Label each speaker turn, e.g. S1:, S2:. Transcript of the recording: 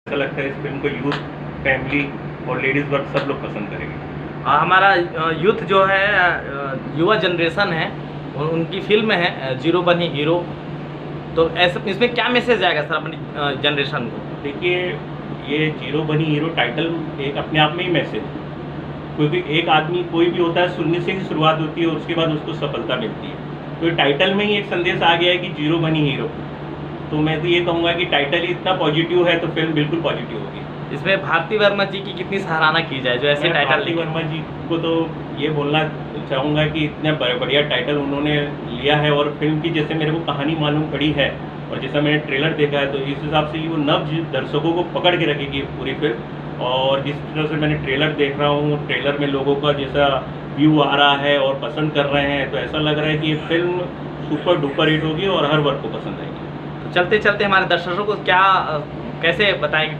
S1: ऐसा लगता है इस फिल्म को यूथ, फैमिली और लेडीज़ वर्ग सब लोग पसंद करेंगे।
S2: हमारा यूथ जो है युवा जनरेशन है, उनकी फिल्म है जीरो बनी हीरो। तो ऐसे इसमें क्या मैसेज आएगा सर अपनी जनरेशन को?
S1: देखिए, ये जीरो बनी हीरो टाइटल एक अपने आप में ही मैसेज है, क्योंकि एक आदमी कोई भी होता है शून्य से ही शुरुआत होती है और उसके बाद उसको सफलता मिलती है। तो ये टाइटल में ही एक संदेश आ गया है कि जीरो बनी हीरो। तो मैं तो ये कहूँगा कि टाइटल ही इतना पॉजिटिव है तो फिल्म बिल्कुल पॉजिटिव होगी।
S2: इसमें भारती वर्मा जी की कितनी सराहना की जाए जो ऐसे टाइटल
S1: भारती वर्मा जी को तो ये बोलना चाहूँगा कि इतना बढ़िया टाइटल उन्होंने लिया है, और फिल्म की जैसे मेरे को कहानी मालूम पड़ी है और जैसा मैंने ट्रेलर देखा है तो इस हिसाब से वो नव दर्शकों को पकड़ के रखेगी पूरी फिल्म। और जिस तरह से मैंने ट्रेलर देख रहा हूँ, ट्रेलर में लोगों का जैसा व्यू आ रहा है और पसंद कर रहे हैं, तो ऐसा लग रहा है कि ये फिल्म सुपर डुपर हिट होगी और हर वर्ग को पसंद आएगी।
S2: तो चलते चलते हमारे दर्शकों को क्या कैसे बताएं